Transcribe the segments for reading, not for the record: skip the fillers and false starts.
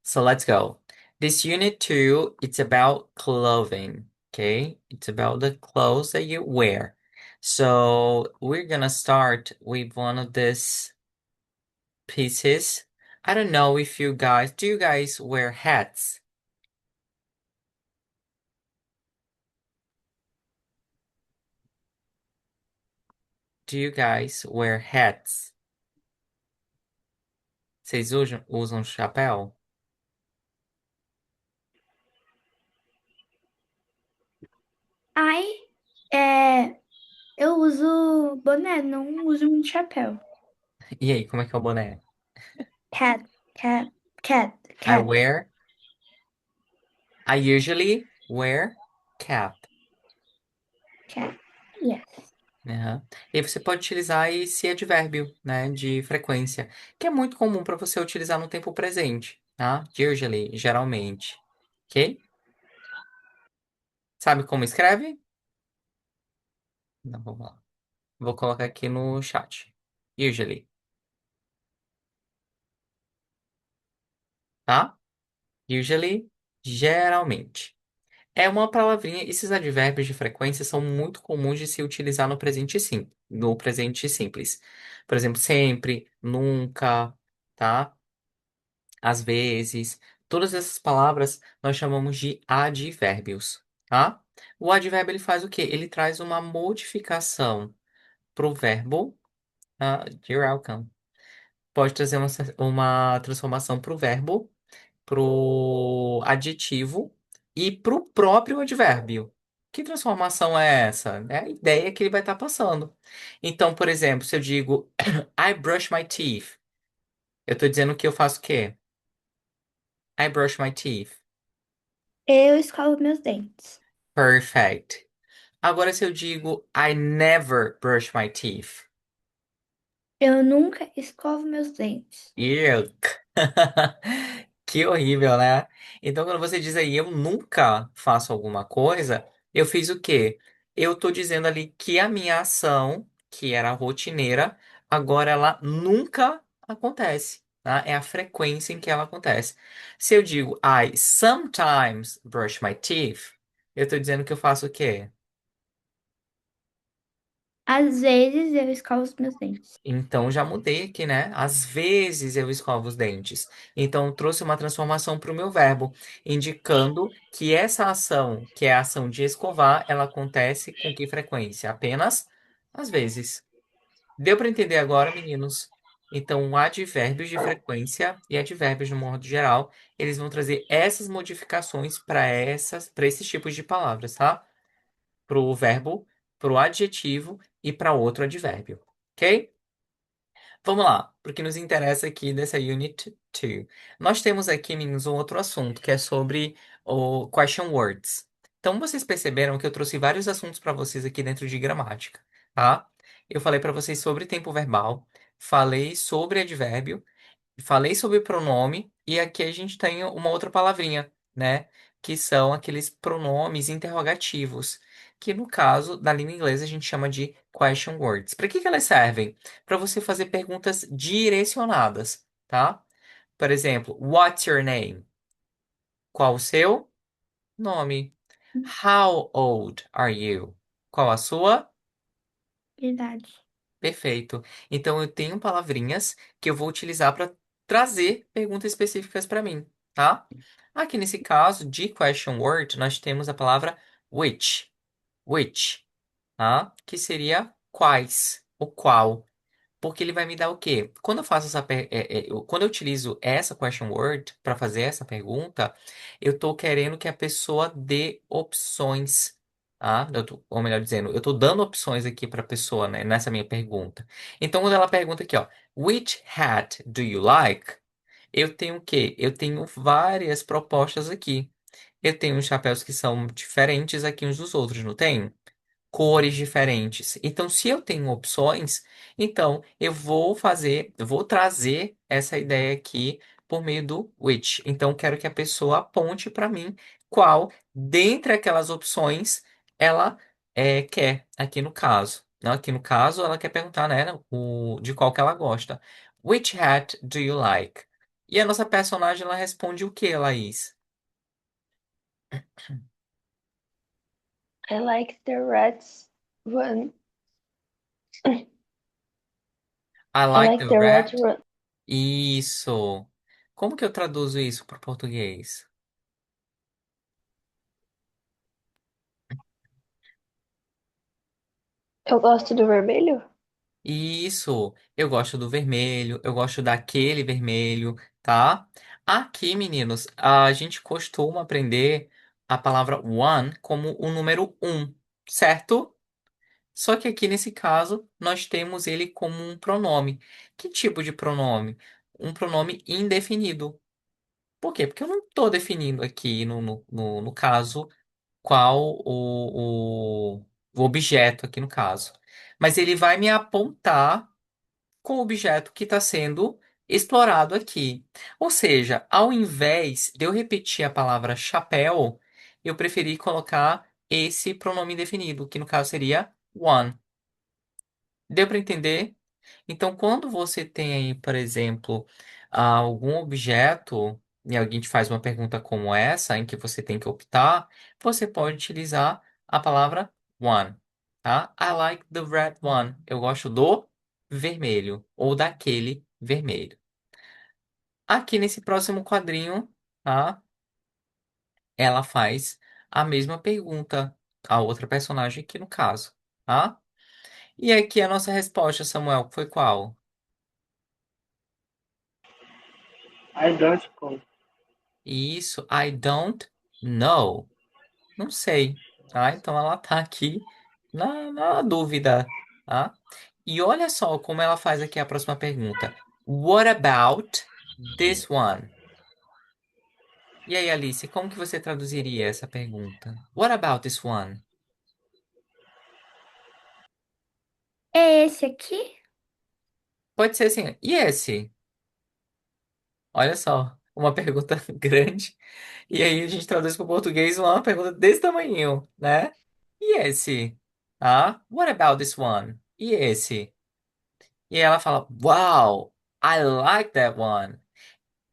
So let's go. This unit two, it's about clothing, okay? It's about the clothes that you wear. So we're gonna start with one of these pieces. I don't know if do you guys wear hats? Do you guys wear hats? Vocês usam chapéu? Ai, eu uso boné, não uso muito chapéu. E aí, como é que é o boné? Cat, cat, cat, I cat, wear, I usually wear cap. cat. Yes. Aham. E aí você pode utilizar esse advérbio, né, de frequência, que é muito comum para você utilizar no tempo presente, tá? Usually, geralmente. Ok? Sabe como escreve? Não, vamos lá. Vou colocar aqui no chat. Usually, tá? Usually, geralmente. É uma palavrinha, esses advérbios de frequência são muito comuns de se utilizar no presente sim, no presente simples. Por exemplo, sempre, nunca, tá? Às vezes, todas essas palavras nós chamamos de advérbios, tá? O advérbio ele faz o quê? Ele traz uma modificação para o verbo. You're welcome. Pode trazer uma transformação para o verbo, para o adjetivo e para o próprio advérbio. Que transformação é essa? É a ideia que ele vai estar passando. Então, por exemplo, se eu digo I brush my teeth, eu estou dizendo que eu faço o quê? I brush my teeth. Eu escovo meus dentes. Perfect. Agora, se eu digo I never brush my teeth. Eu nunca escovo meus dentes. Yuck. Que horrível, né? Então, quando você diz aí eu nunca faço alguma coisa, eu fiz o quê? Eu tô dizendo ali que a minha ação, que era rotineira, agora ela nunca acontece, tá? É a frequência em que ela acontece. Se eu digo I sometimes brush my teeth, eu tô dizendo que eu faço o quê? Às vezes eu escovo os meus dentes. Então já mudei aqui, né? Às vezes eu escovo os dentes. Então eu trouxe uma transformação para o meu verbo, indicando que essa ação, que é a ação de escovar, ela acontece com que frequência? Apenas às vezes. Deu para entender agora, meninos? Então, advérbios de frequência e advérbios de modo geral, eles vão trazer essas modificações para esses tipos de palavras, tá? Para o verbo, para o adjetivo e para outro advérbio, ok? Vamos lá, porque nos interessa aqui dessa Unit 2. Nós temos aqui, meninos, um outro assunto, que é sobre o question words. Então, vocês perceberam que eu trouxe vários assuntos para vocês aqui dentro de gramática, tá? Eu falei para vocês sobre tempo verbal, falei sobre advérbio, falei sobre pronome e aqui a gente tem uma outra palavrinha, né? Que são aqueles pronomes interrogativos, que no caso da língua inglesa a gente chama de question words. Para que elas servem? Para você fazer perguntas direcionadas, tá? Por exemplo, what's your name? Qual o seu nome? How old are you? Qual a sua? Verdade. Perfeito. Então eu tenho palavrinhas que eu vou utilizar para trazer perguntas específicas para mim, tá? Aqui nesse caso de question word, nós temos a palavra which, which, tá? Que seria quais, o qual. Porque ele vai me dar o quê? Quando eu faço quando eu utilizo essa question word para fazer essa pergunta, eu estou querendo que a pessoa dê opções, tá? Ou melhor dizendo, eu estou dando opções aqui para a pessoa, né, nessa minha pergunta. Então, quando ela pergunta aqui, ó, which hat do you like? Eu tenho o quê? Eu tenho várias propostas aqui. Eu tenho uns chapéus que são diferentes aqui uns dos outros, não tem? Cores diferentes. Então, se eu tenho opções, então eu vou trazer essa ideia aqui por meio do which. Então, quero que a pessoa aponte para mim qual, dentre aquelas opções, ela quer, aqui no caso. Né? Aqui no caso, ela quer perguntar, né, de qual que ela gosta. Which hat do you like? E a nossa personagem, ela responde o quê, Laís? I like the reds run. I I like like the the red red. run. Isso. Como que eu traduzo isso para o português? Eu gosto do vermelho? Isso. Eu gosto do vermelho, eu gosto daquele vermelho, tá? Aqui, meninos, a gente costuma aprender a palavra one como o número um, certo? Só que aqui nesse caso, nós temos ele como um pronome. Que tipo de pronome? Um pronome indefinido. Por quê? Porque eu não estou definindo aqui, no caso, qual o objeto aqui no caso. Mas ele vai me apontar com o objeto que está sendo explorado aqui. Ou seja, ao invés de eu repetir a palavra chapéu, eu preferi colocar esse pronome indefinido, que no caso seria one. Deu para entender? Então, quando você tem aí, por exemplo, algum objeto e alguém te faz uma pergunta como essa, em que você tem que optar, você pode utilizar a palavra one, tá? I like the red one. Eu gosto do vermelho ou daquele vermelho. Aqui nesse próximo quadrinho, tá? Ela faz a mesma pergunta a outra personagem aqui no caso, tá? E aqui a nossa resposta, Samuel, foi qual? I don't know. Isso, I don't know. Não sei, tá? Então ela tá aqui na dúvida, tá? E olha só como ela faz aqui a próxima pergunta. What about this one? E aí, Alice, como que você traduziria essa pergunta? What about this one? É esse aqui? Pode ser assim, e esse? Olha só, uma pergunta grande. E aí a gente traduz para o português uma pergunta desse tamanho, né? E esse? Ah, what about this one? E esse? E ela fala, wow, I like that one.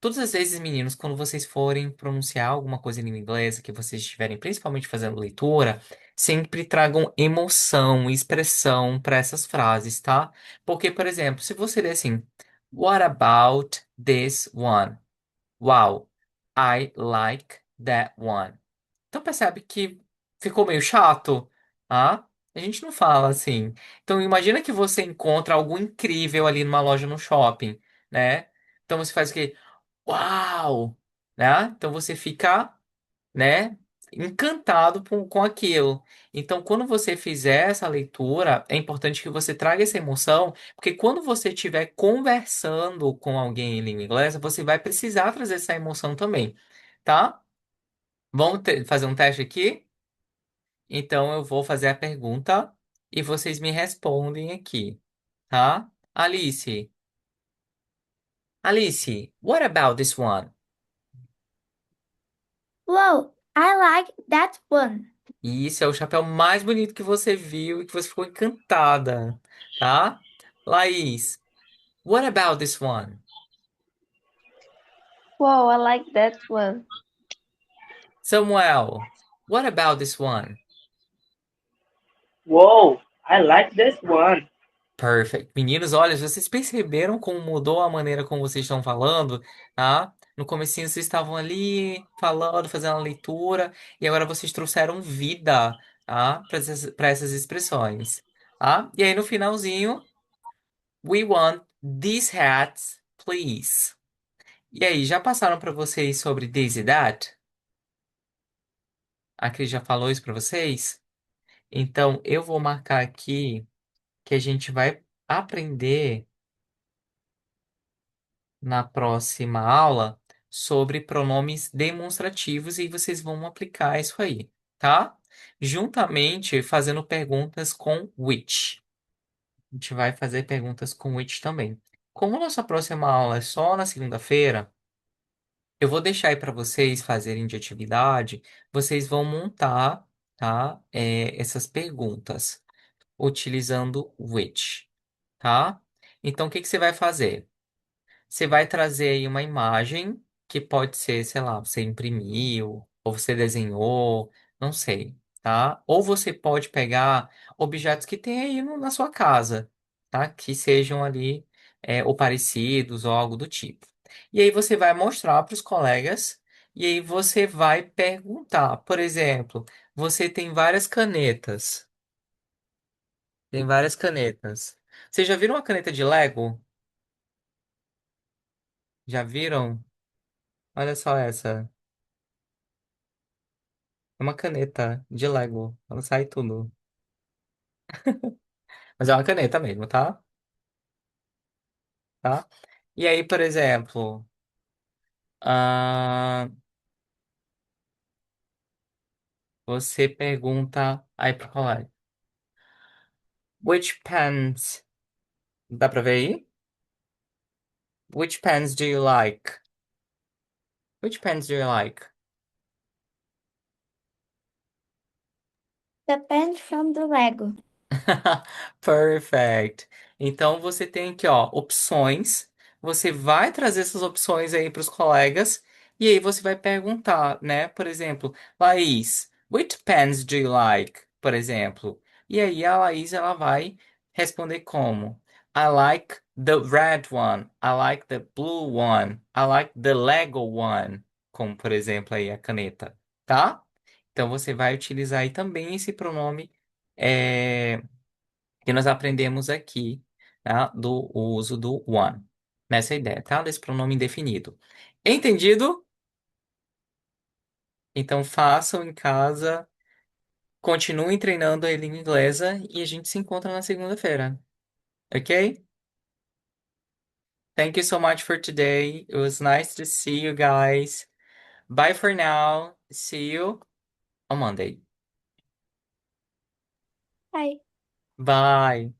Todas as vezes, meninos, quando vocês forem pronunciar alguma coisa em língua inglesa, que vocês estiverem principalmente fazendo leitura, sempre tragam emoção e expressão para essas frases, tá? Porque, por exemplo, se você der assim, what about this one? Wow, I like that one. Então percebe que ficou meio chato, ah? A gente não fala assim. Então imagina que você encontra algo incrível ali numa loja no shopping, né? Então você faz o quê? Uau! Né? Então você fica, né, encantado com aquilo. Então quando você fizer essa leitura, é importante que você traga essa emoção, porque quando você estiver conversando com alguém em língua inglesa, você vai precisar trazer essa emoção também, tá? Vamos fazer um teste aqui? Então eu vou fazer a pergunta e vocês me respondem aqui, tá? Alice, Alice, what about this one? Wow, I like that one. E isso é o chapéu mais bonito que você viu e que você ficou encantada, tá? Laís, what about this one? Wow, I like that one. Samuel, what about this one? Whoa, I like this one. Perfect. Meninos, olha, vocês perceberam como mudou a maneira como vocês estão falando, tá? No comecinho vocês estavam ali falando, fazendo a leitura, e agora vocês trouxeram vida, tá? Para essas expressões, tá? E aí no finalzinho, we want these hats, please. E aí, já passaram para vocês sobre this e that? A Cris já falou isso para vocês? Então, eu vou marcar aqui que a gente vai aprender na próxima aula sobre pronomes demonstrativos e vocês vão aplicar isso aí, tá? Juntamente fazendo perguntas com which. A gente vai fazer perguntas com which também. Como a nossa próxima aula é só na segunda-feira, eu vou deixar aí para vocês fazerem de atividade. Vocês vão montar, tá? Essas perguntas utilizando which, tá? Então, o que que você vai fazer? Você vai trazer aí uma imagem que pode ser, sei lá, você imprimiu, ou você desenhou, não sei, tá? Ou você pode pegar objetos que tem aí na sua casa, tá? Que sejam ali, ou parecidos, ou algo do tipo. E aí você vai mostrar para os colegas, e aí você vai perguntar. Por exemplo, você tem várias canetas. Tem várias canetas. Vocês já viram uma caneta de Lego? Já viram? Olha só essa. É uma caneta de Lego. Ela sai tudo. Mas é uma caneta mesmo, tá? Tá? E aí, por exemplo, ah, você pergunta aí pro colega. Which pens? Dá pra ver aí? Which pens do you like? Which pens do you like? The pen from the Lego. Perfect. Então você tem aqui, ó, opções. Você vai trazer essas opções aí para os colegas e aí você vai perguntar, né? Por exemplo, Laís, which pens do you like? Por exemplo. E aí a Laís ela vai responder como? I like the red one. I like the blue one. I like the Lego one. Como, por exemplo, aí a caneta, tá? Então você vai utilizar aí também esse pronome. é, que nós aprendemos aqui, tá? Do uso do one. Nessa ideia, tá? Desse pronome indefinido. Entendido? Então façam em casa, continuem treinando a língua inglesa e a gente se encontra na segunda-feira. Ok? Thank you so much for today. It was nice to see you guys. Bye for now. See you on Monday. Bye. Bye.